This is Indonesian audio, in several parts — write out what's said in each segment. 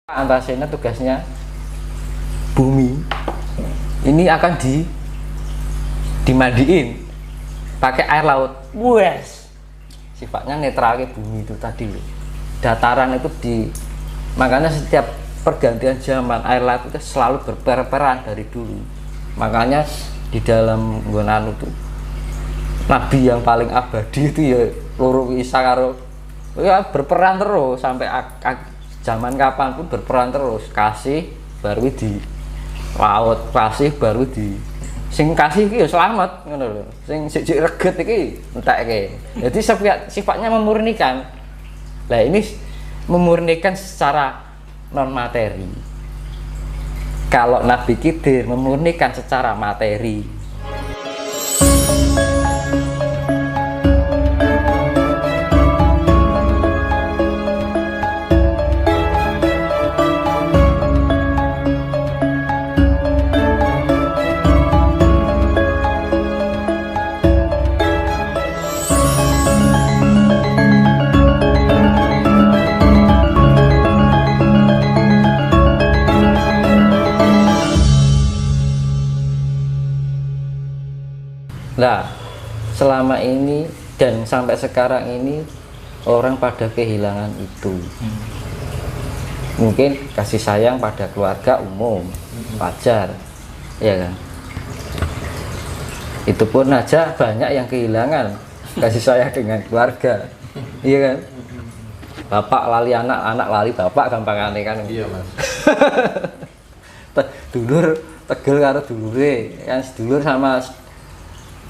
Antasena tugasnya bumi ini akan dimandiin pakai air laut. Wes, sifatnya netral ke bumi itu tadi loh. Dataran itu makanya setiap pergantian zaman air laut itu selalu berperan dari dulu. Makanya di dalam Gonanu itu nabi yang paling abadi itu ya Loro Isa karo ya berperan terus sampai zaman kapanpun berperan terus. Kasih baru di laut, kasih baru di sing kasih iki ya selamat ngono lho. Sing sik reget iki entekke. Jadi sifatnya memurnikan. Lah ini memurnikan secara non materi. Kalau Nabi Khidir memurnikan secara materi. Nah, selama ini dan sampai sekarang ini orang pada kehilangan itu. Mungkin kasih sayang pada keluarga umum, wajar, ya kan? Itu pun aja banyak yang kehilangan kasih sayang dengan keluarga, iya kan? Bapak lali anak, anak lali bapak, gampang aneh kan? Iya mas. Dulur tegel karo dulure, kan sedulur sama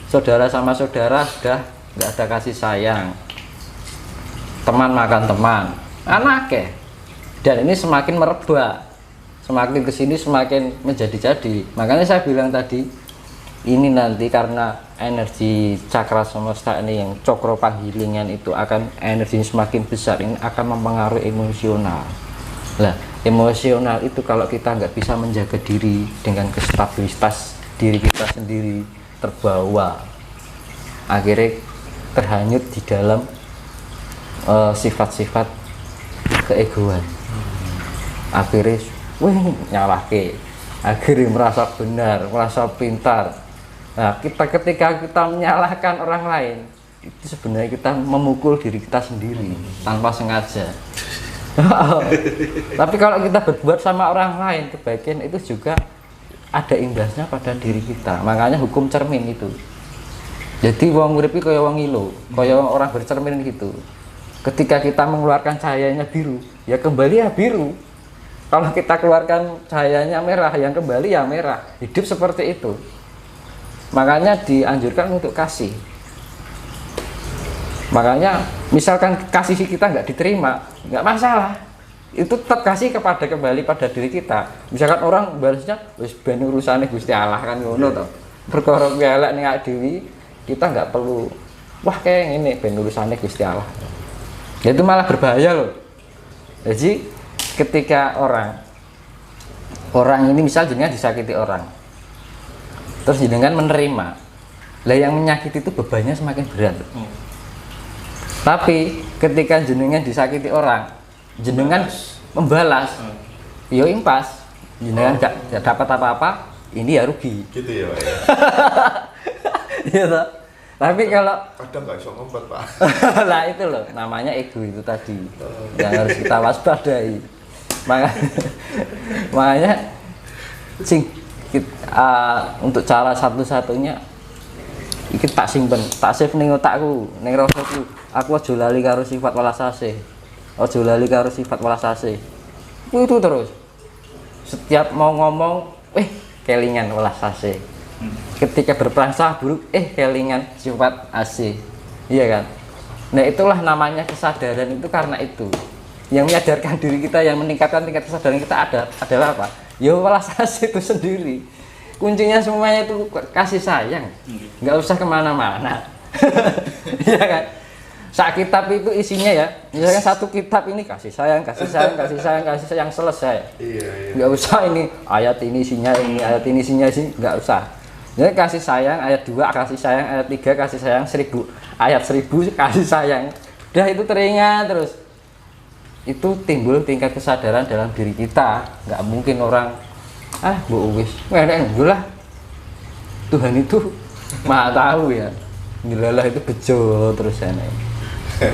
saudara sudah nggak ada kasih sayang, teman makan teman, anak ya. Dan ini semakin merebak, semakin kesini semakin menjadi-jadi. Makanya saya bilang tadi, ini nanti karena energi cakra semesta ini yang cokro panggilingan itu akan energinya semakin besar, ini akan mempengaruhi emosional. Lah, emosional itu kalau kita nggak bisa menjaga diri dengan kestabilitas diri kita sendiri, terbawa, akhirnya terhanyut di dalam sifat-sifat keegoan. Akhirnya nyalahke, akhirnya merasa benar, merasa pintar. Nah, ketika kita menyalahkan orang lain, itu sebenarnya kita memukul diri kita sendiri tanpa sengaja. Tapi kalau kita berbuat sama orang lain kebaikan, itu juga ada imbasnya pada diri kita. Makanya hukum cermin itu. Jadi wong urip iki kaya wong ilo, kaya orang bercermin gitu. Ketika kita mengeluarkan cahayanya biru, ya kembali ya biru. Kalau kita keluarkan cahayanya merah, yang kembali ya merah. Hidup seperti itu. Makanya dianjurkan untuk kasih. Makanya misalkan kasih kita nggak diterima, nggak masalah. Itu tetap kasih kembali pada diri kita. Misalkan orang balasnya wis ben urusane Gusti Allah kan ngono to. Perkara elek ning awake dhewe, kita nggak perlu wah kayak ngene ben urusane Gusti Allah. Ya itu malah berbahaya loh. Jadi ketika orang ini misal jenengan disakiti orang, terus jenengan menerima, lah yang menyakiti itu bebannya semakin berat. Tapi ketika jenengan disakiti orang, jenengan membalas, yo impas, jenengan gak dapat apa-apa, ini ya rugi. Gitu ya Pak ya. Iya toh. Tapi kalau kadang nggak bisa ngempet Pak. lah itu loh, namanya ego itu tadi yang harus kita waspadai. Makanya untuk cara satu-satunya iki tak simpen, tak save ning otakku, ning rasaku. Aku aja lali karo sifat welas asih. Aja lali karo sifat welas asih. Itu terus. Setiap mau ngomong, kelingan welas asih. Ketika berprasangka buruk, kelingan sifat asih. Iya kan? Nah, itulah namanya kesadaran itu karena itu. Yang menyadarkan diri kita, yang meningkatkan tingkat kesadaran kita adalah apa? Ya welas asih itu sendiri. Kuncinya semuanya itu kasih sayang, nggak usah kemana-mana. Iya kan? Sak kitab itu isinya ya, misalkan satu kitab ini kasih sayang, selesai. Iya. Nggak usah ini ayat ini isinya ini, ayat ini isinya sih, nggak usah. Jadi kasih sayang ayat 2 kasih sayang, ayat 3 kasih sayang, 1000 ayat 1000 kasih sayang. Udah itu teringat terus. itu timbul tingkat kesadaran dalam diri kita. Nggak mungkin orang wis lah, Tuhan itu maha tahu ya, nilalah itu bejo terus enek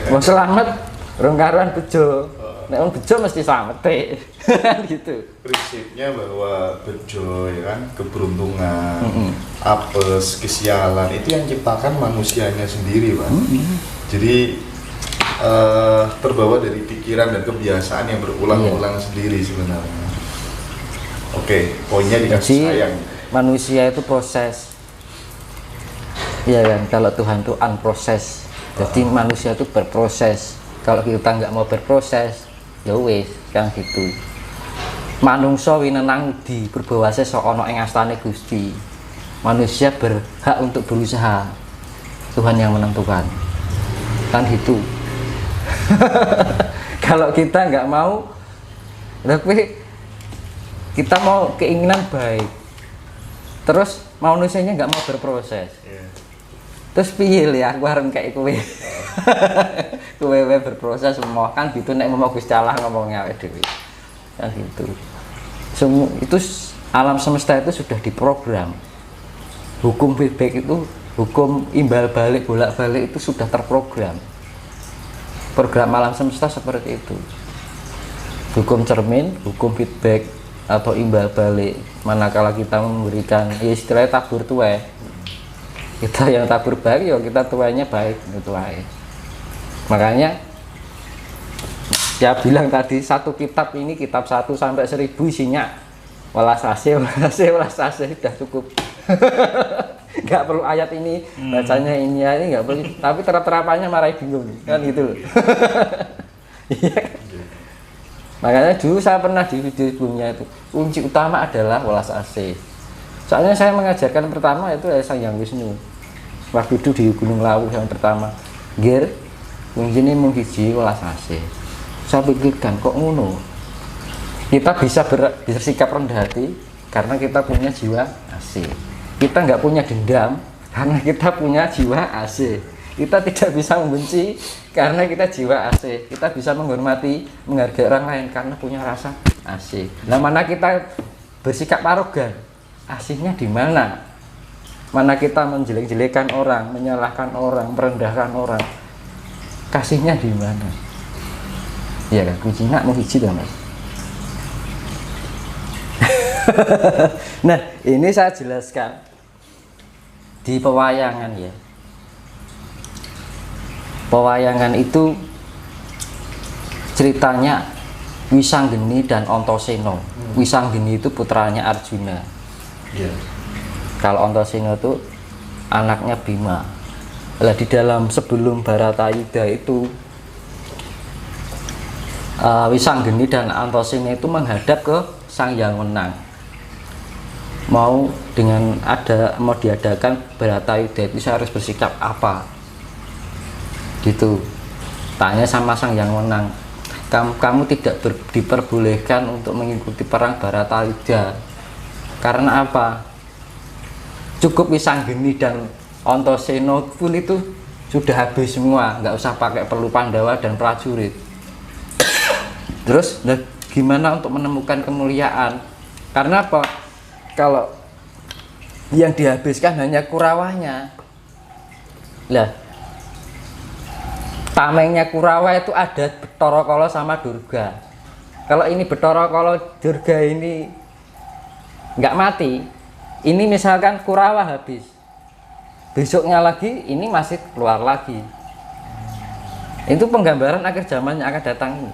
mau selamat rongkaran bejo, nek wong bejo mesti selamat gitu. Prinsipnya bahwa bejo ya kan, keberuntungan, apes, kesialan itu yang ciptakan manusianya sendiri, Pak. Jadi terbawa dari pikiran dan kebiasaan yang berulang-ulang sendiri sebenarnya. Oke, poinnya dikasih sayang. Manusia itu proses, ya kan? Kalau Tuhan itu unproses, jadi manusia itu berproses. Kalau kita nggak mau berproses, ya wis, kan gitu. Manungsa winenang di berbawase sok ana ing astane Gusti. Manusia berhak untuk berusaha. Tuhan yang menentukan. Kan gitu. Kalau kita nggak mau, tapi kita mau keinginan baik, terus manusianya nggak mau berproses. Terus piye ya, aku harus kayak kowe. Kowe berproses semua kan gitu, nek mau Gusti Allah ngomongnya awake dhewe. Kan gitu. Semua itu alam semesta itu sudah diprogram. Hukum feedback itu, hukum imbal balik bolak-balik itu sudah terprogram. Program alam semesta seperti itu. Hukum cermin, hukum feedback atau imbal balik, manakala kita memberikan istilahnya tabur tuai, kita yang tabur baik ya kita tuainya baik itu aja. Makanya ya bilang tadi satu kitab ini, kitab 1 sampai 1000 isinya welas asih sudah cukup. Nggak perlu ayat ini bacanya ini nggak perlu, tapi terapannya marai bingung kan gitu loh. Iya. Makanya dulu saya pernah di video sebelumnya itu, kunci utama adalah welas asih. Soalnya saya mengajarkan pertama itu Sang Hyang Wisnu. Waktu itu di Gunung Lawu yang pertama, kunci ini menghiji welas asih. Saya pikirkan kok ngono. Kita bisa bersikap rendah hati karena kita punya jiwa asih. Kita nggak punya dendam karena kita punya jiwa asih. Kita tidak bisa membenci karena kita jiwa asih. Kita bisa menghormati, menghargai orang lain karena punya rasa asih. Nah, mana kita bersikap arogan? Asihnya di mana? Mana kita menjelek-jelekan orang, menyalahkan orang, merendahkan orang? Kasihnya di mana? Iya kan, kuncinya mau hiji dah, Mas. Nah, ini saya jelaskan di pewayangan ya. Pewayangan itu ceritanya Wisanggeni dan Antasena. Wisanggeni itu putranya Arjuna. Kalau Antasena itu anaknya Bima. Lah di dalam sebelum Baratayuda itu Wisanggeni dan Antasena itu menghadap ke Sang Hyang Wenang. Mau diadakan Baratayuda itu saya harus bersikap apa? Gitu, tanya sama Sang Hyang Wenang, kamu tidak diperbolehkan untuk mengikuti perang Baratayuda karena apa? Cukup Wisanggeni dan Antasena pun itu sudah habis semua, nggak usah pakai perlu Pandawa dan prajurit. Terus gimana untuk menemukan kemuliaan? Karena apa? Kalau yang dihabiskan hanya Kurawanya, lah tamengnya Kurawa itu ada Bathara Kala sama Durga. Kalau ini Bathara Kala Durga ini nggak mati, ini misalkan Kurawa habis, besoknya lagi ini masih keluar lagi. Itu penggambaran akhir zaman yang akan datang ini.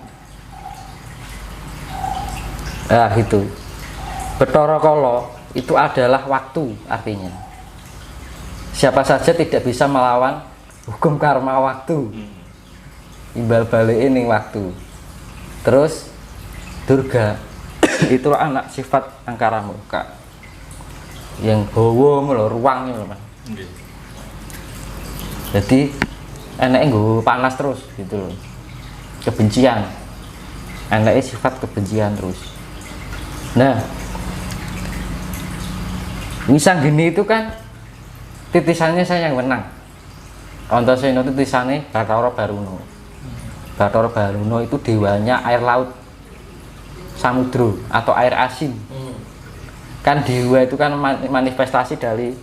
Nah gitu. Bathara Kala itu adalah waktu, artinya siapa saja tidak bisa melawan hukum karma waktu. Imbal balik ini waktu. Terus Durga itu anak sifat angkara murka yang hawa ruang itu, Mas. Jadi enaknya nggawa panas terus gitu loh. Kebencian. Enaknya sifat kebencian terus. Nah, Wisanggeni itu kan titisannya Sang Hyang Wenang. Antasena titisannya Bathara Baruna. Bathara Baruna itu dewanya air laut, samudra atau air asin. Kan dewa itu kan manifestasi dari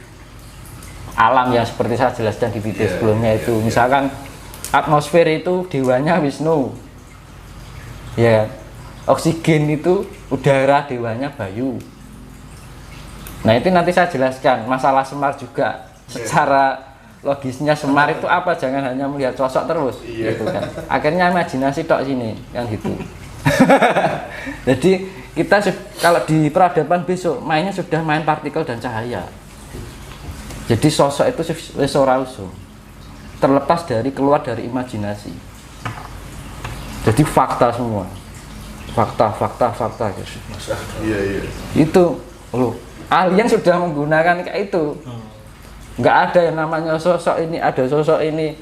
alam yang seperti saya jelaskan di video sebelumnya itu. Misalkan atmosfer itu dewanya Wisnu, ya. Oksigen itu udara, dewanya Bayu. Nah itu nanti saya jelaskan masalah Semar juga. Secara logisnya Semar itu apa, jangan hanya melihat sosok terus gitu kan. Akhirnya imajinasi tok sini kan gitu. Jadi kita kalau di peradaban besok mainnya sudah main partikel dan cahaya. Jadi sosok itu wis ora usum, terlepas dari keluar dari imajinasi. Jadi fakta semua, fakta gitu. Iya. Itu loh, alien sudah menggunakan kayak itu. Nggak ada yang namanya sosok ini, ada sosok ini,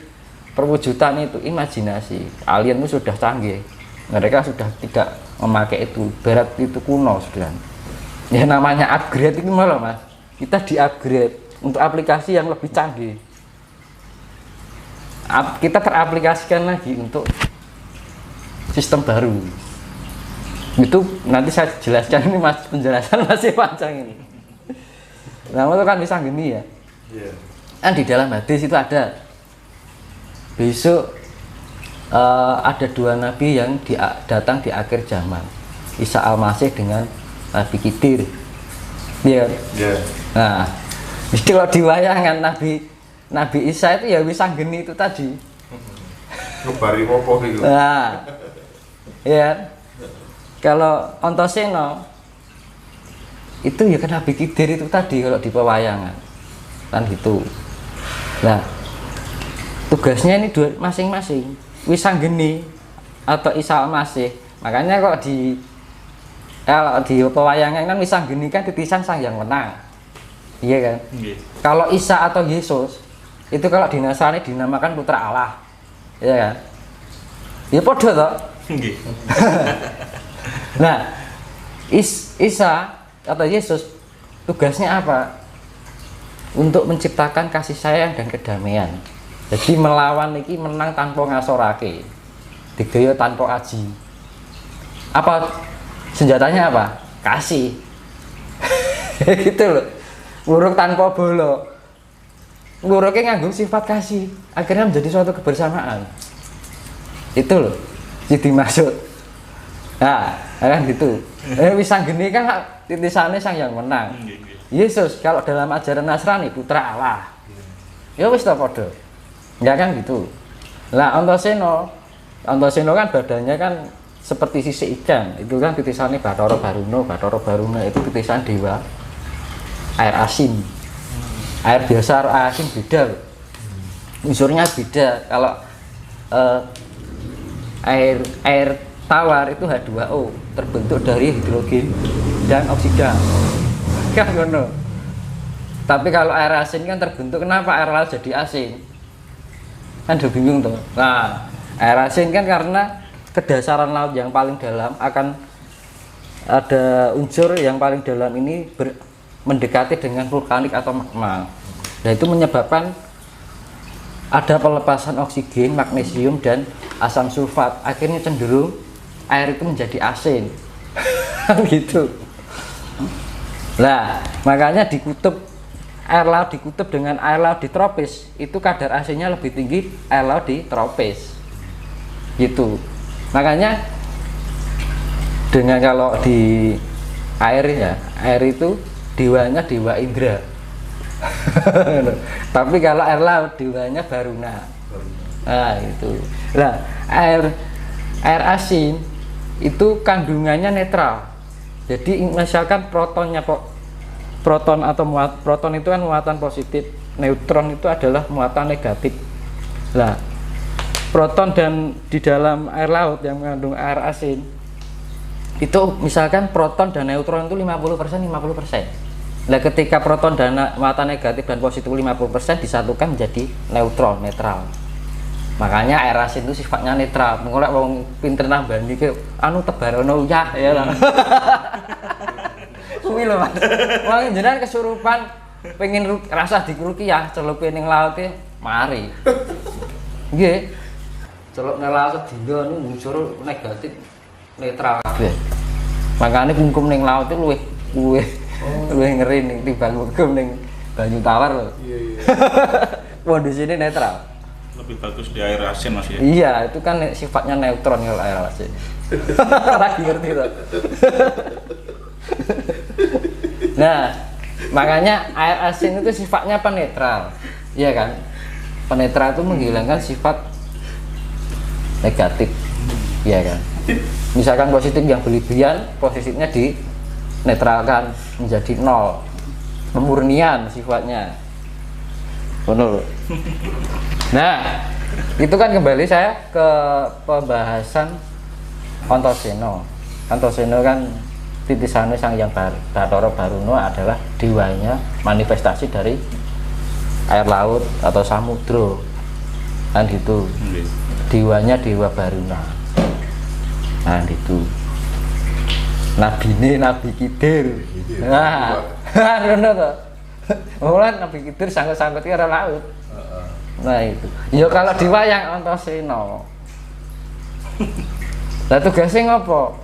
perwujudan itu imajinasi. Alien itu sudah canggih, mereka sudah tidak memakai itu. Barat itu kuno sudah. Ya namanya upgrade itu malah mas, kita di upgrade untuk aplikasi yang lebih canggih. Kita teraplikasikan lagi untuk sistem baru. Itu nanti saya jelaskan, ini mas, penjelasan masih panjang ini. Nah itu kan bisa gini ya. Kan di dalam hadis itu ada besok ada dua nabi yang datang di akhir zaman, Isa al-Masih dengan Nabi Khidir. Iya. Nah, jadi kalau diwayangan Nabi Isa itu ya bisa geni itu tadi. Ngebari wopo gitu. Nah, ya. Kalau Antasena itu ya kan Nabi Khidir itu tadi kalau di pewayangan kan gitu. Nah, tugasnya ini dua masing-masing. Wisanggeni atau Isa al-Masih. Makanya kalau di pewayangan kan Wisanggeni kan titisan Sang Yang Menang. Iya kan? Kalau Isa atau Yesus itu kalau di Nasrani dinamakan putra Allah. Iya kan? Ya podo toh. Nah, Isa atau Yesus tugasnya apa? Untuk menciptakan kasih sayang dan kedamaian. Jadi melawan iki menang tanpa ngasorake, digaya tanpa aji. Apa senjatanya apa? Kasih. Gitu loh. Nguruk tanpa bolo. Nguruknya nganggo sifat kasih, akhirnya menjadi suatu kebersamaan. Itu loh, jadi maksud. Nah, kan gitu. Wisanggeni kan titisane Sang Yang Menang. Yesus kalau dalam ajaran Nasrani putra Allah. Ya wis ta padha. Enggak kan gitu. Lah Antasena kan badannya kan seperti sisik ikan. Itu kan titisane Bathara Baruna. Bathara Baruna itu titisan dewa air asin. Air biasa, air asin beda loh. Unsurnya beda. Kalau air tawar itu H2O, terbentuk dari hidrogen dan oksigen. Kan ngono. Tapi kalau air asin kan terbentuk, kenapa air laut jadi asin? Kan udah bingung tuh. Nah, air asin kan karena kedasaran laut yang paling dalam akan ada unsur yang paling dalam ini mendekati dengan vulkanik atau magma. Nah, itu menyebabkan ada pelepasan oksigen, magnesium dan asam sulfat. Akhirnya cenderung air itu menjadi asin. Gitu. Nah, makanya di kutub air laut di kutub dengan air laut di tropis itu kadar asinnya lebih tinggi air laut di tropis. Gitu. Makanya dengan kalau di air ya, air itu dewanya dewa Indra. Tapi kalau air laut dewanya Baruna. Nah, itu. Nah, air asin itu kandungannya netral. Jadi misalkan proton atau proton itu kan muatan positif, neutron itu adalah muatan negatif. Nah, proton dan di dalam air laut yang mengandung air asin itu misalkan proton dan neutron itu 50%. Nah, ketika proton dan muatan negatif dan positif 50% disatukan menjadi neutron, netral. Makanya air asin itu sifatnya netral. Mengolek wong pinter nambah niki anu tebarono ya lah. Kuwi lho Mas. Wong jenengan kesurupan pengen rasa dikuruki ya celupe ning laut e mari. Nggih. celuk ning laut sedina niku muncul negatif netral kabeh. Makane kungkum ning laut itu luwih ngeri ning timbang kungkum ning banyu tawar lho. Iya, iya. Kondisi ini netral. Lebih bagus di air asin Mas ya. Iya, itu kan sifatnya neutron kalau air asin. Lagi ngerti tuh. Nah, makanya air asin itu sifatnya penetral, iya kan? Penetral itu menghilangkan sifat negatif, iya kan? Misalkan positif yang berlebihan, positifnya dinetralkan menjadi nol, pemurnian sifatnya, benar. Nah, itu kan kembali saya ke pembahasan Antaséna. Antaséna kan titisannya Sang Hyang Bathara Baruna adalah dewanya manifestasi dari air laut atau samudra, kan gitu. Dewanya Dewa Baruna, nah gitu. Nabi Kidir, nah, bener tuh. Mulan Nabi Kidir sangkut-sangkut air laut. Nah itu, ya kalau di wayang Antaséna. Lah tugasnya ngopo?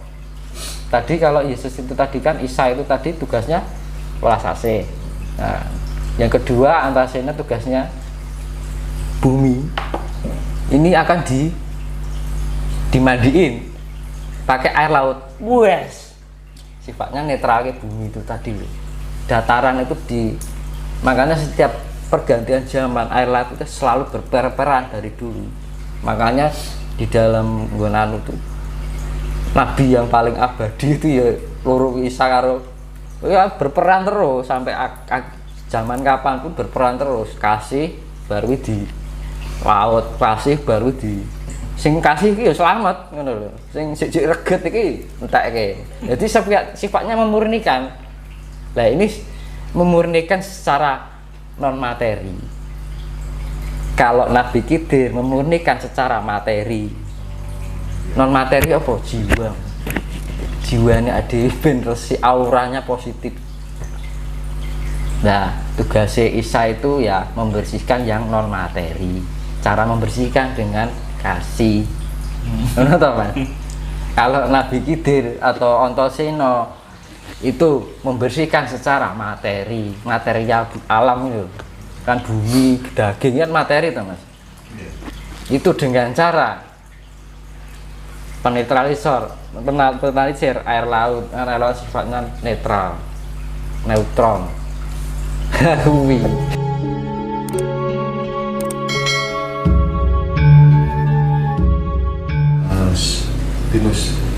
Tadi kalau Yesus itu tadi kan Isa itu tadi tugasnya welas asih. Nah, yang kedua Antaséna tugasnya bumi. Ini akan dimandiin pakai air laut. Wes. Sifatnya netral ke bumi itu tadi loh. Dataran itu makanya setiap pergantian zaman air laut itu selalu berperan dari dulu. Makanya di dalam Gonanu itu nabi yang paling abadi itu ya loro Isa karo ya berperan terus sampai zaman kapanpun berperan terus. Kasih baru di laut, kasih baru di sing kasih iki ya selamat ngono lho. Sing sik reget iki entekke. Jadi sifatnya memurnikan. Lah ini memurnikan secara non materi. Kalau Nabi Kidir memurnikan secara materi. Non materi apa? Jiwa. Jiwanya ada ben resi auranya positif. Nah, tugasnya Isa itu ya membersihkan yang non materi. Cara membersihkan dengan kasih. Benar toh, Mas? Kalau Nabi Kidir atau Antaséna itu membersihkan secara materi, material alam itu kan bumi, daging kan materi toh, Mas. Itu dengan cara penetralisir air laut sifatnya netral, neutron. Bumi.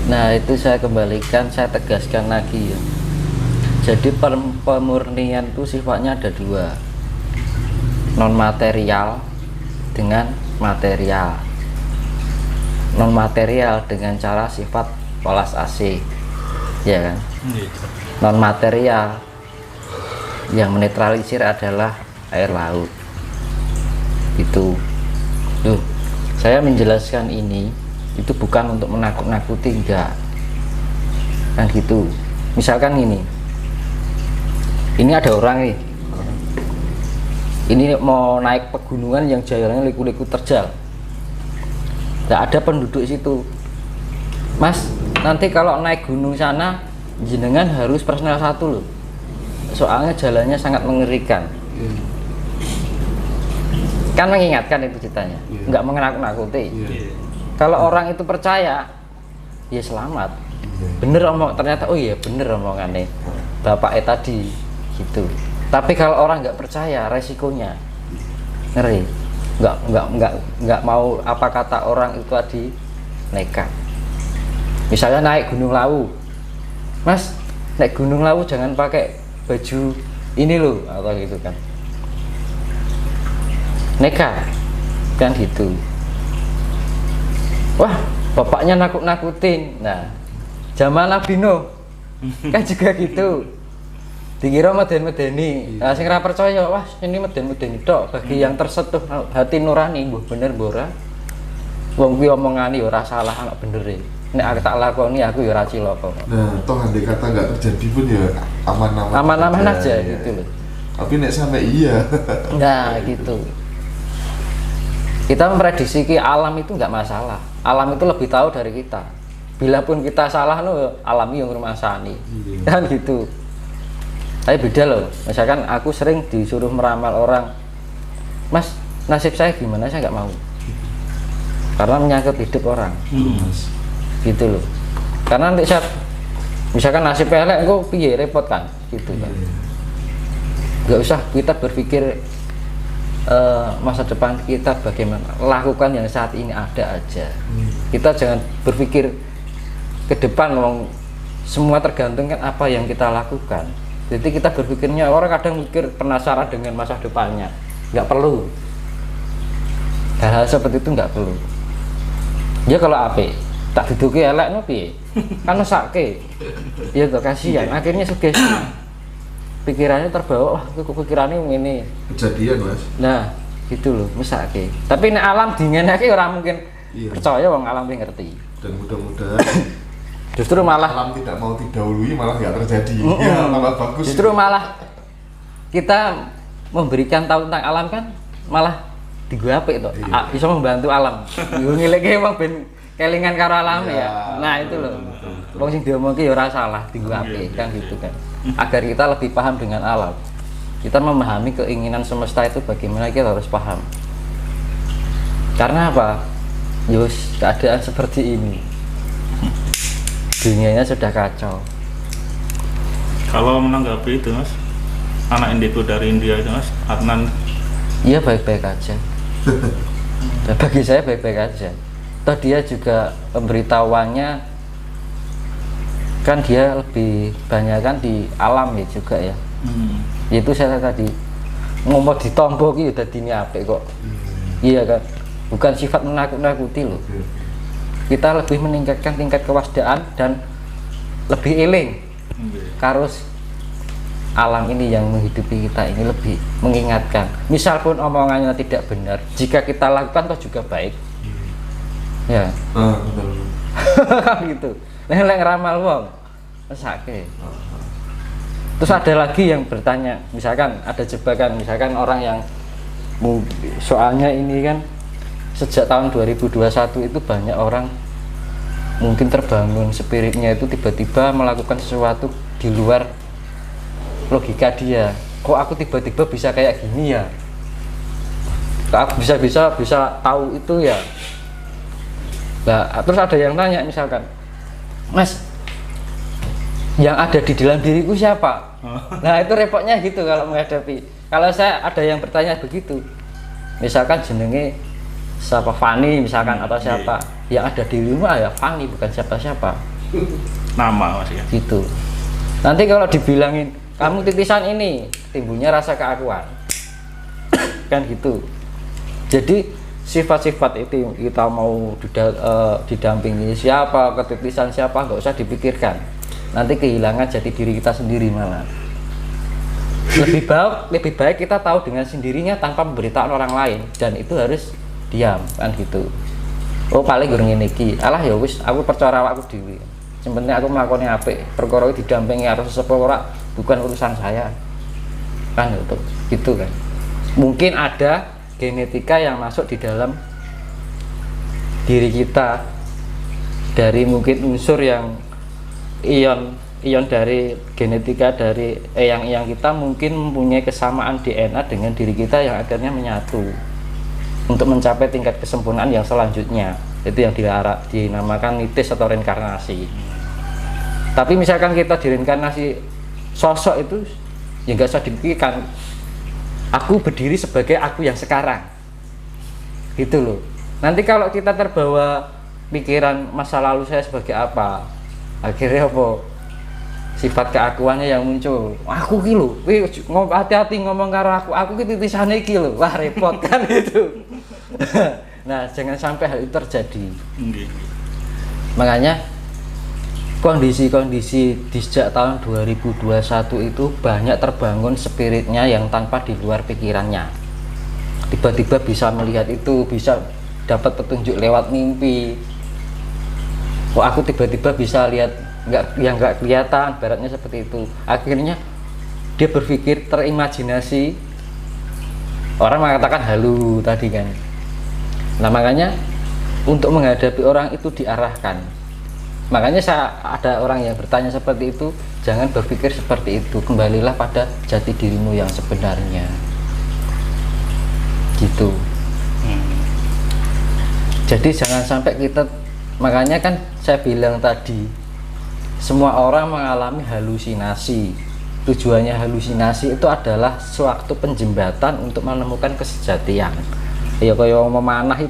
Nah itu saya kembalikan, saya tegaskan lagi ya. Jadi pemurnian itu sifatnya ada dua, non material dengan material. Non material dengan cara sifat welas asih, ya kan? Non material yang menetralisir adalah air laut. Itu tuh saya menjelaskan ini itu bukan untuk menakut-nakuti, enggak kan gitu. Misalkan ini ada orang nih, ini mau naik pegunungan yang jalannya liku-liku terjal. Tidak ada penduduk situ. Mas, nanti kalau naik gunung sana jenengan harus personel 1 loh, soalnya jalannya sangat mengerikan. Kan mengingatkan itu ceritanya, nggak menakut-nakuti. Kalau orang itu percaya, ya selamat. Bener omong, ternyata oh iya bener omongannya bapaknya tadi gitu. Tapi kalau orang nggak percaya, resikonya ngeri. Nggak mau apa kata orang itu tadi, nekat. Misalnya naik Gunung Lawu, Mas, naik Gunung Lawu jangan pakai baju ini loh atau gitu kan. Nekat kan gitu. Wah, bapaknya nakut-nakutin. Nah, zaman Nabi Nuh kan juga gitu. Dikira meden-medeni. Nah, sing ra percaya, wah ini meden-medeni tok. Bagi yang tersentuh hati nurani, mbuh bener mbok ora. Wong kuwi omongane ora salah, ana benere. Nek aku tak lakoni aku ya ora cilaka. Nah, toh andai kata nggak terjadi pun ya aman-aman aja gitu loh. Tapi nek sampai iya. Nah, gitu. Kita memprediksi alam itu nggak masalah. Alam itu lebih tahu dari kita. Bila pun kita salah alam yang rumasani. Kan gitu. Tapi beda loh. Misalkan aku sering disuruh meramal orang, Mas, nasib saya gimana? Saya nggak mau. Karena menyangkut hidup orang. Gitu loh. Karena nanti saya misalkan nasib elek kok piye repot kan gitu kan. Nggak usah kita berpikir masa depan kita bagaimana, lakukan yang saat ini ada aja. Kita jangan berpikir ke depan, semua tergantung kan apa yang kita lakukan. Jadi kita berpikirnya, orang kadang mikir penasaran dengan masa depannya, nggak perlu. Hal-hal seperti itu nggak perlu. Ya kalau ape tak duduki elek no piye kan mesake ya tuh kasihan, akhirnya sugesti pikirannya terbawa, wah kok pikirannya ini kejadian Mas. Nah gitu loh, mesake. Tapi nek alam dingenake orang mungkin percaya, wong alam ngerti. Dan mudah-mudahan justru malah alam tidak mau didahului, malah nggak terjadi. Ya malah bagus. Justru malah kita memberikan tahu tentang alam kan malah digapik itu, bisa membantu alam. Ngileke wong ben kelingan karo alam ya. Nah itu loh. Wong sing diomongke ya ora salah, digapik kan gitu kan. Agar kita lebih paham dengan alam. Kita memahami keinginan semesta itu bagaimana, kita harus paham. Karena apa? Yus, keadaan seperti ini. Dunianya sudah kacau. Kalau menanggapi itu Mas, anak indigo dari India itu Mas, Adnan, Iya baik-baik aja. Dan bagi saya baik-baik aja. Toh dia juga pemberitahuannya kan dia lebih banyak kan di alam ya juga ya. Itu saya tadi ngomong ditompo ki udah dini apik kok. Iya kan, bukan sifat menakut-nakuti loh. Kita lebih meningkatkan tingkat kewaspadaan dan lebih eling karus alam ini yang menghidupi kita ini, lebih mengingatkan. Misal pun omongannya tidak benar, jika kita lakukan toh juga baik. Ya. Gitu. Lek ngeramal wong mesake. Terus ada lagi yang bertanya, misalkan ada jebakan, misalkan orang yang soalnya ini kan sejak tahun 2021 itu banyak orang mungkin terbangun spiritnya itu tiba-tiba melakukan sesuatu di luar logika dia. Kok aku tiba-tiba bisa kayak gini ya? Kok aku bisa tahu itu ya? Nah, terus ada yang tanya misalkan, Mas, yang ada di dalam diriku siapa? Nah itu repotnya gitu kalau menghadapi. Kalau saya ada yang bertanya begitu, misalkan jenenge siapa, Fani misalkan, atau siapa yang ada di dirimu, ya Fani, bukan siapa-siapa. nama Mas ya. Gitu. Nanti kalau dibilangin kamu titisan ini, timbulnya rasa keakuan. Kan gitu. Jadi sifat-sifat itu kita mau didampingi siapa, ketitisan siapa, nggak usah dipikirkan. Nanti kehilangan jati diri kita sendiri malah. Lebih baik kita tahu dengan sendirinya tanpa memberitahu orang lain, dan itu harus diam kan gitu. Oh paling gur ngene iki, alah ya wis aku percaya awakku dhewe. Sing penting aku mlakone apik, perkara iki didampingi karo sesepuh ora bukan urusan saya. Kan gitu kan. Mungkin ada genetika yang masuk di dalam diri kita dari mungkin unsur yang ion dari genetika dari yang kita mungkin mempunyai kesamaan DNA dengan diri kita yang akhirnya menyatu untuk mencapai tingkat kesempurnaan yang selanjutnya. Itu yang dinamakan nitis atau reinkarnasi. Tapi misalkan kita direinkarnasi sosok itu ya nggak usah dipikirkan. Aku berdiri sebagai aku yang sekarang, gitu loh. Nanti kalau kita terbawa pikiran masa lalu saya sebagai apa, akhirnya apa? Sifat keakuannya yang muncul. Aku ki lho, hati-hati ngomong karo aku ki titisane iki lho. Wah repot kan itu. Nah, jangan sampai hal itu terjadi. Makanya kondisi-kondisi di sejak tahun 2021 itu banyak terbangun spiritnya yang tanpa di luar pikirannya. Tiba-tiba bisa melihat itu, bisa dapat petunjuk lewat mimpi. Kok aku tiba-tiba bisa lihat nggak kelihatan, baratnya seperti itu. Akhirnya dia berpikir, terimajinasi. Orang mengatakan halu tadi kan. Nah makanya untuk menghadapi orang itu diarahkan. Makanya ada orang yang bertanya seperti itu, jangan berpikir seperti itu, kembalilah pada jati dirimu yang sebenarnya, gitu. Jadi jangan sampai kita, makanya kan saya bilang tadi, semua orang mengalami halusinasi. Tujuannya halusinasi itu adalah suatu penjembatan untuk menemukan kesejatian. Ya kaya memanah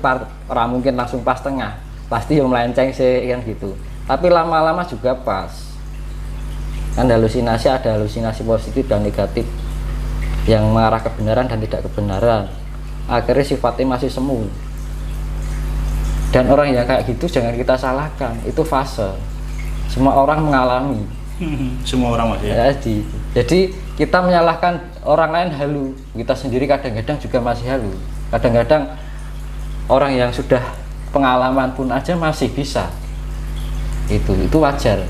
orang mungkin langsung pas tengah, pasti yang melenceng sih kan gitu. Tapi lama-lama juga pas. Kan halusinasi ada halusinasi positif dan negatif, yang mengarah kebenaran dan tidak kebenaran. Akhirnya sifatnya masih semu. Dan orang yang kayak gitu jangan kita salahkan, itu fase. Semua orang mengalami. Semua orang Mas ya. Jadi kita menyalahkan orang lain halu, kita sendiri kadang-kadang juga masih halu. Kadang-kadang orang yang sudah pengalaman pun aja masih bisa. Itu wajar,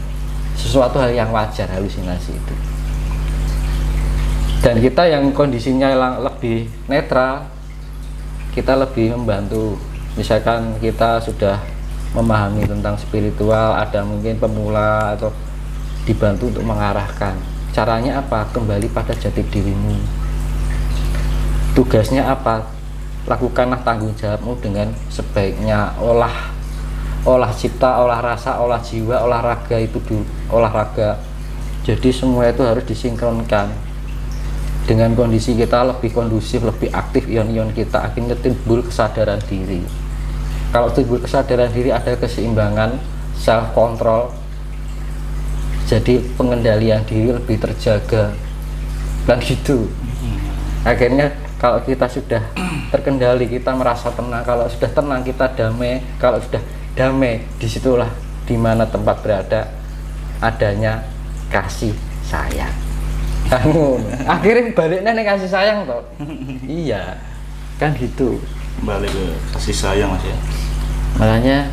sesuatu hal yang wajar halusinasi itu. Dan kita yang kondisinya lebih netral, kita lebih membantu. Misalkan kita sudah memahami tentang spiritual, ada mungkin pemula atau dibantu untuk mengarahkan. Caranya apa? Kembali pada jati dirimu. Tugasnya apa? Lakukanlah tanggung jawabmu dengan sebaiknya. Olah cipta, olah rasa, olah jiwa, olahraga itu olahraga. Jadi semua itu harus disinkronkan dengan kondisi kita lebih kondusif, lebih aktif, ion-ion kita akhirnya timbul kesadaran diri. Kalau timbul kesadaran diri ada keseimbangan, self control, jadi pengendalian diri lebih terjaga dan gitu. Akhirnya kalau kita sudah terkendali, kita merasa tenang. Kalau sudah tenang, kita damai. Kalau sudah damai, disitulah dimana tempat berada adanya kasih sayang. Akhirnya baliknya nih kasih sayang toh. Iya kan gitu, Balik ke kasih sayang Mas ya. makanya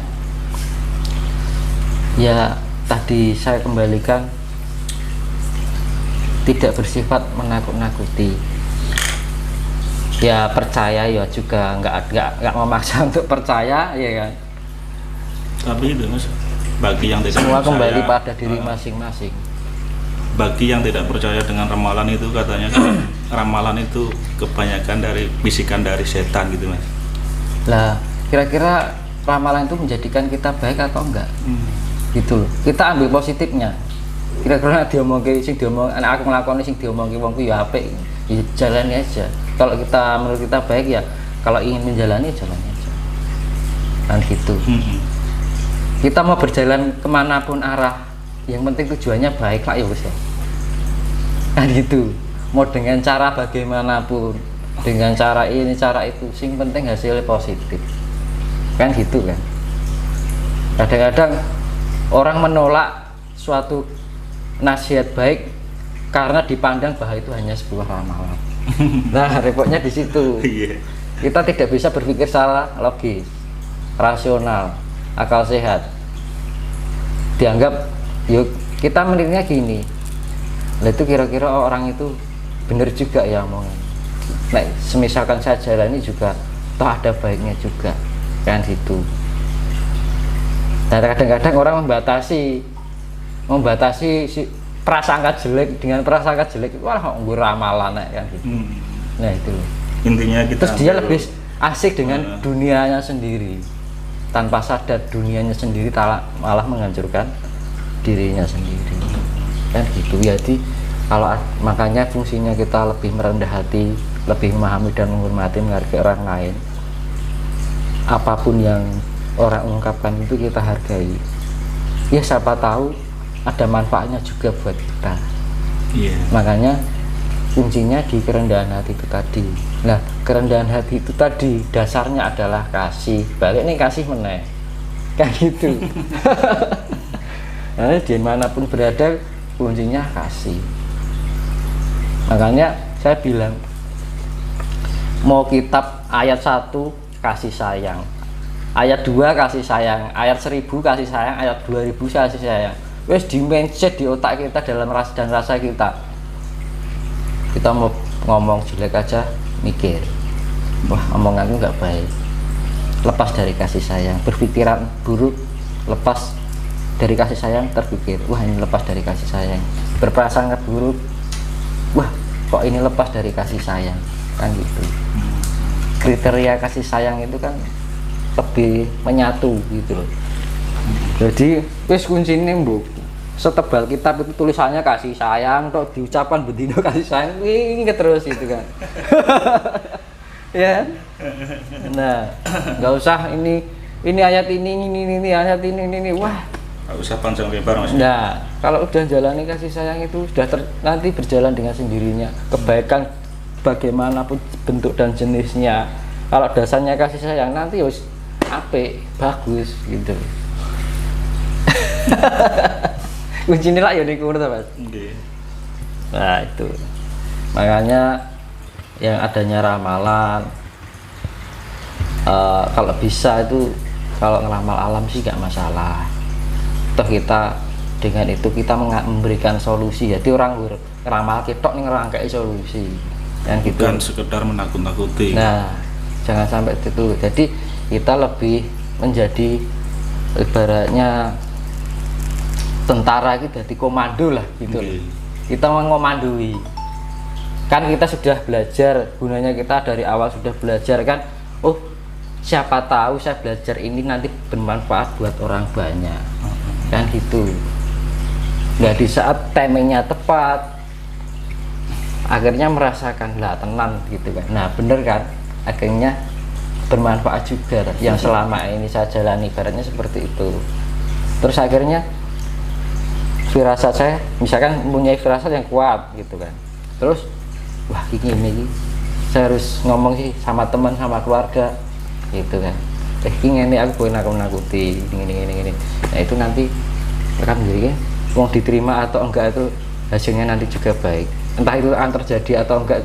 ya tadi saya kembalikan, tidak bersifat menakut-nakuti. Ya percaya ya juga nggak memaksa untuk percaya ya kan. Tapi itu Mas, bagi yang tidak Semua percaya, kembali pada diri masing-masing. bagi yang tidak percaya dengan ramalan itu katanya kan, ramalan itu kebanyakan dari bisikan dari setan gitu Mas. Lah kira-kira ramalan itu menjadikan kita baik atau enggak? Gitu loh. Kita ambil positifnya. Kira-kira sing diomong anak aku nglakoni sing diomongke wong ku ya apik, ya jalani aja. Kalau menurut kita baik ya, kalau ingin menjalani jalani aja. Kan gitu. Kita mau berjalan kemanapun arah, yang penting tujuannya baik lah ya wis ya. Kan gitu. Mau dengan cara bagaimanapun, dengan cara ini cara itu, sing penting hasilnya positif. Kan gitu kan. Kadang-kadang orang menolak suatu nasihat baik karena dipandang bahwa itu hanya sebuah ramalan. Nah repotnya di situ. Kita tidak bisa berpikir secara logis, rasional, akal sehat. Dianggap yuk kita menilainya gini, nah itu kira-kira orang itu benar juga ya omongan. Nah semisalkan saya jalani juga toh ada baiknya juga kan gitu. Dan kadang-kadang orang membatasi si prasangka jelek dengan prasangka jelek, wah nggo ramalan kan gitu. Nah itu loh. Intinya kita Terus dia lebih asik dengan dunianya sendiri, tanpa sadar dunianya sendiri malah menghancurkan dirinya sendiri kan gitu. Jadi kalau makanya fungsinya kita lebih merendah hati, lebih memahami dan menghormati, menghargai orang lain. Apapun yang orang ungkapkan itu kita hargai. Ya siapa tahu ada manfaatnya juga buat kita. Makanya kuncinya di kerendahan hati itu tadi. Nah kerendahan hati itu tadi dasarnya adalah kasih. Balik nih kasih meneh kayak gitu. Nah, dimanapun berada kuncinya kasih. Makanya saya bilang mau kitab ayat 1 kasih sayang, ayat 2 kasih sayang, ayat 1000 kasih sayang, ayat 2000 kasih sayang. Wes di mindset di otak kita, dalam rasa dan rasa kita mau ngomong jelek aja mikir, wah omonganku nggak baik, lepas dari kasih sayang, berpikiran buruk lepas dari kasih sayang, terpikir wah ini lepas dari kasih sayang, berprasangka buruk wah kok ini lepas dari kasih sayang, kan gitu. Kriteria kasih sayang itu kan lebih menyatu gitu loh. Jadi wis kuncinya mbok setebal kitab itu tulisannya kasih sayang, tok diucapan bedino kasih sayang, inget terus itu kan. Ya. Nah, nggak usah ini ayat ini ayat ini wah. Nggak usah panjang lebar Mas. Nah, kalau udah jalani kasih sayang itu sudah nanti berjalan dengan sendirinya. Kebaikan bagaimanapun bentuk dan jenisnya, kalau dasarnya kasih sayang nanti harus apik, bagus gitu. Kuncinya lah ya niku Mas. Okay. Nah, itu. Makanya yang adanya ramalan kalau bisa itu kalau ngeramal alam sih gak masalah. Toh kita dengan itu kita memberikan solusi. Jadi orang ngeramal ketok nih ngerangkai solusi. Yang gitu. Bukan sekedar menakut-nakuti. Nah, jangan sampai itu. Jadi kita lebih menjadi ibaratnya tentara kita di komando lah gitu. Okay. Kita mengomandoi. Kan kita sudah belajar, gunanya kita dari awal sudah belajar kan. Oh, siapa tahu saya belajar ini nanti bermanfaat buat orang banyak. Kan gitu. Nah, di saat timingnya tepat akhirnya merasakan lah tenang gitu kan. Nah, bener kan? Akhirnya bermanfaat juga yang selama ini saya jalani, ibaratnya seperti itu. Terus akhirnya firasat saya misalkan mempunyai firasat yang kuat gitu kan. Terus wah ini saya harus ngomong sih sama teman sama keluarga gitu kan. Ini aku boleh nakuti ini. Nah, itu nanti akan menjadi mau diterima atau enggak itu hasilnya nanti juga baik. Entah itu akan terjadi atau enggak,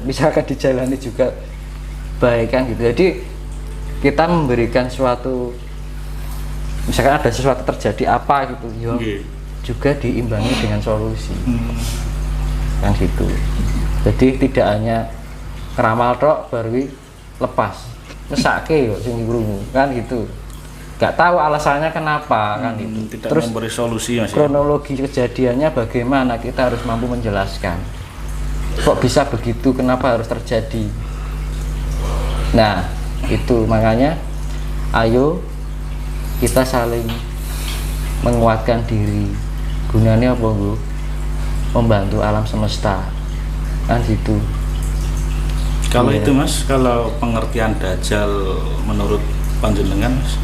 bisa akan dijalani juga baik kan gitu. Jadi kita memberikan suatu, misalkan ada sesuatu terjadi apa gitu, juga diimbangi dengan solusi. Kan gitu. Jadi tidak hanya ngeramal tok baru lepas mesake yo sing krungu kan gitu. Gak tahu alasannya kenapa kan itu. Tidak Terus memberi solusi Mas. kronologi kejadiannya bagaimana kita harus mampu menjelaskan. Kok bisa begitu? Kenapa harus terjadi? Nah, itu makanya ayo kita saling menguatkan diri. Gunanya apa, Bu? Membantu alam semesta. Kan gitu. Kalau Iya. itu Mas, kalau pengertian Dajjal menurut panjenengan Mas?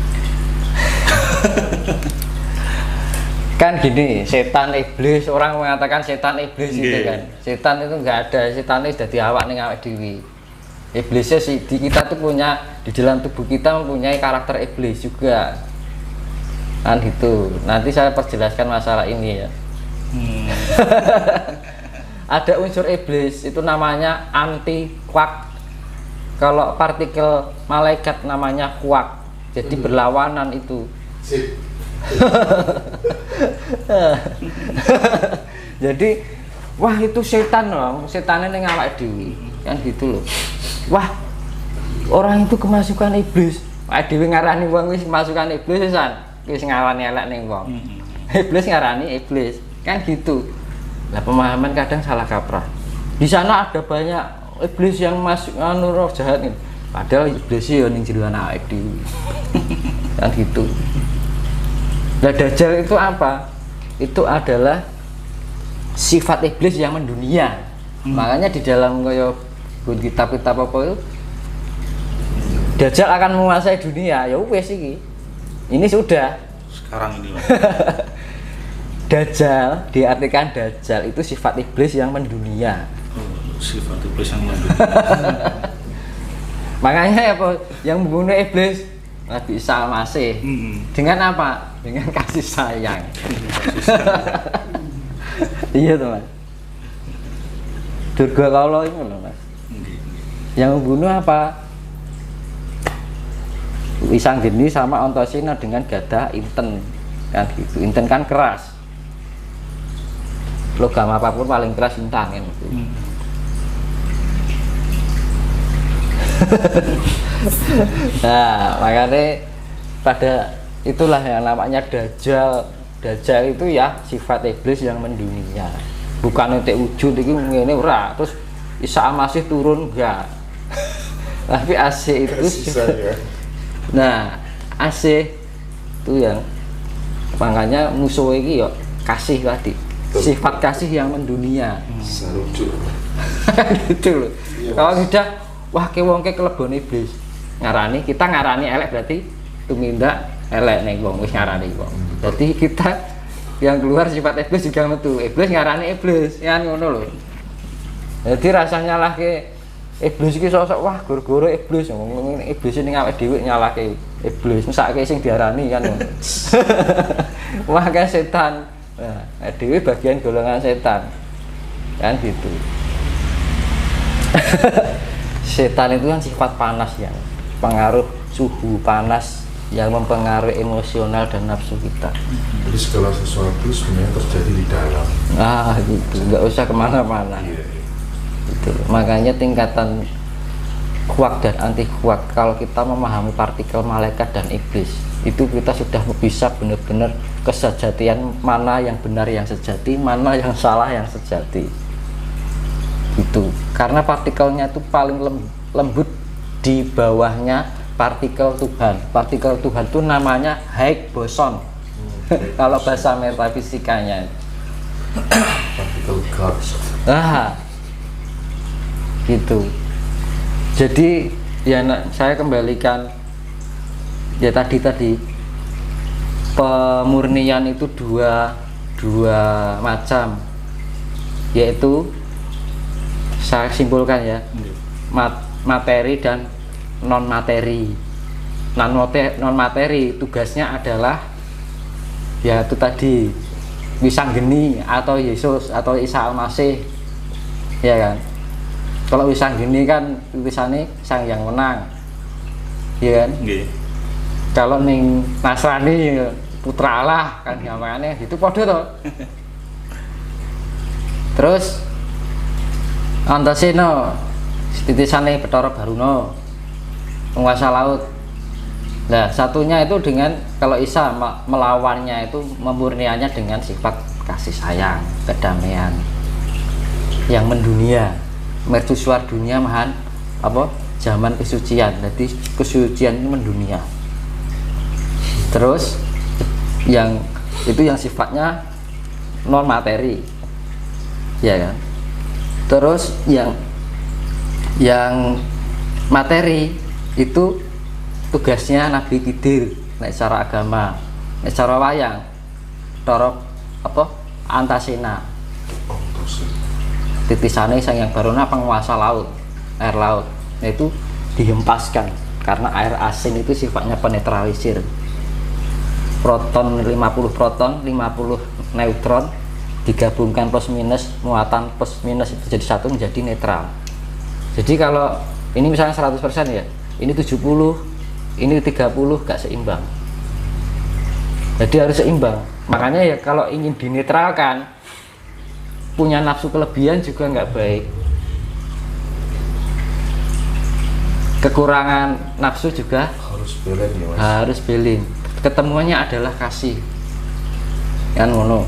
Kan gini, setan iblis, orang mengatakan setan iblis itu kan. Setan itu enggak ada, setan itu sudah diawak ning awake dhewe. Iblisnya sih di kita tuh punya, di dalam tubuh kita mempunyai karakter iblis juga. Kan gitu. Nanti saya perjelaskan masalah ini ya. Ada unsur iblis itu namanya anti quark. Kalau partikel malaikat namanya quark. Jadi berlawanan itu. Sip. Jadi wah itu setan loh, setannya ning awake dhewe. Kan gitu loh. Wah, orang itu kemasukan iblis. Awake dhewe ngarani wong wis kemasukan iblis san. Wis ngarani elek ning wong. Iblis ngarani iblis. Kan gitu. Nah, pemahaman kadang salah kaprah. Di sana ada banyak iblis yang masuk roh jahat nih. Padahal iblis ya ning jero awake dhewe. Kan gitu. Nah, Dajjal itu apa? Itu adalah sifat iblis yang mendunia. Makanya di dalam kitab-kitab apa itu Dajjal akan menguasai dunia. Ya wes iki. Ini sudah. Sekarang ini Mas. Dajjal, diartikan Dajjal itu sifat iblis yang mendunia. Sifat iblis yang mendunia. Makanya apa? Yang membunuh iblis Nabi Isa Al-Masih. Dengan apa? Dengan kasih sayang. Iya teman. Durga Kala itu loh Mas. Yang membunuh apa? Wisanggeni sama Antasena dengan gada inten. Kan gitu. Inten kan keras. Logam apapun paling keras intan kan gitu. Nah, makanya pada itulah yang namanya dajjal. Dajjal itu ya sifat iblis yang mendunia. Bukan ente wujud iki ngene ora, terus Isa masih turun enggak. Tapi AC itu ya. Nah, AC itu yang makanya musuh iki ya kasih tadi. Sifat kasih yang mendunia. Sarujuk. Gitu loh. Kalau sudah wah wong kelebon iblis. Kita ngarani elek berarti tumindak elek nih wong wis ngarani wong. Jadi kita yang keluar sifat iblis juga metu. Iblis ngarani iblis, kan ngono lho. Jadi rasanya lah ke iblis iki sosok wah goro-goro iblis ngomong iblis ning awake dhewe nyalahke iblis. Mesake sing diarani kan ngono. Wah kayak setan. Nah, dhewe bagian golongan setan. Kan gitu. Setan itu kan sifat panas ya. Pengaruh suhu panas yang mempengaruhi emosional dan nafsu kita. Jadi segala sesuatu sebenarnya terjadi di dalam. Gitu, nggak usah kemana-mana. Iya. Gitu. Makanya tingkatan kuak dan anti kuak, kalau kita memahami partikel malaikat dan iblis, itu kita sudah bisa benar-benar kesejatian mana yang benar yang sejati, mana yang salah yang sejati. Itu karena partikelnya itu paling lembut di bawahnya partikel Tuhan. Partikel Tuhan itu namanya Higgs boson. Kalau bahasa metafisikanya. Partikel God. Gitu. Jadi ya saya kembalikan ya tadi pemurnian itu dua macam, yaitu saya simpulkan ya, materi dan non materi. Non materi tugasnya adalah ya itu tadi Wisanggeni atau Yesus atau Isa Al-Masih, ya kan. Kalau Wisanggeni kan tulisannya sang yang menang, ya kan. Kalau ning Nasrani putra Allah kan gampangannya itu podo toh. Terus Antasena titisane Bathara Baruna penguasa laut. Nah, satunya itu dengan kalau Isa melawannya itu memurniannya dengan sifat kasih sayang, kedamaian yang mendunia, mercusuar dunia mahan apa zaman kesucian. Jadi kesucian itu mendunia. Terus yang itu yang sifatnya non materi, ya kan. Terus yang materi itu tugasnya Nabi Khidir nek secara agama, nek secara wayang cara apa Antasena titisane sang yang barona penguasa laut, air laut, yaitu dihempaskan karena air asin itu sifatnya penetralisir. Proton 50 proton 50 neutron digabungkan plus minus, muatan plus minus itu jadi satu menjadi netral. Jadi kalau ini misalnya 100% ya, ini 70, ini 30 gak seimbang. Jadi harus seimbang. Makanya ya kalau ingin dinetralkan, punya nafsu kelebihan juga nggak baik. Kekurangan nafsu juga harus belen ya Mas. Harus belen. Ketemuannya adalah kasih. Kan ngono.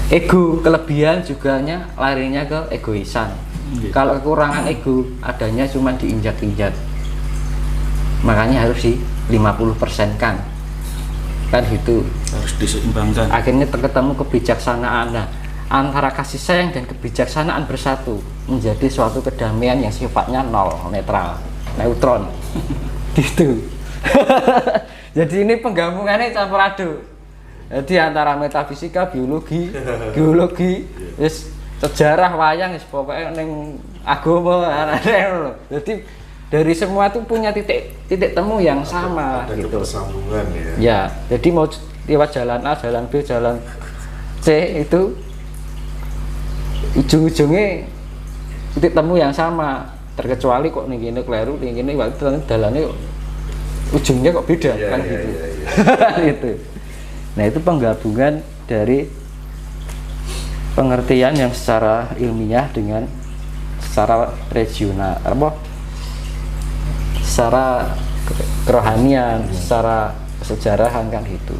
Ego kelebihan juga larinya ke egoisan. Kalau kekurangan ego adanya cuma diinjak-injak. Makanya harus di 50% kan gitu, harus diseimbangkan. akhirnya ketemu kebijaksanaan. Nah, antara kasih sayang dan kebijaksanaan bersatu menjadi suatu kedamaian yang sifatnya nol, netral, neutron gitu. Jadi ini penggabungannya campur aduk, jadi antara metafisika, biologi, geologi, sejarah, wayang, pokoknya neng agama. Jadi dari semua itu punya titik temu yang sama ada gitu. Kebersambungan ya. Ya, jadi mau lewat jalan A, jalan B, jalan C itu ujung-ujungnya titik temu yang sama. Terkecuali kok ning kene kleru, ning kene dalane ujungnya kok beda kan gitu. Gitu. Nah, itu penggabungan dari pengertian yang secara ilmiah dengan secara regional, secara kerohanian, secara sejarahan kan gitu.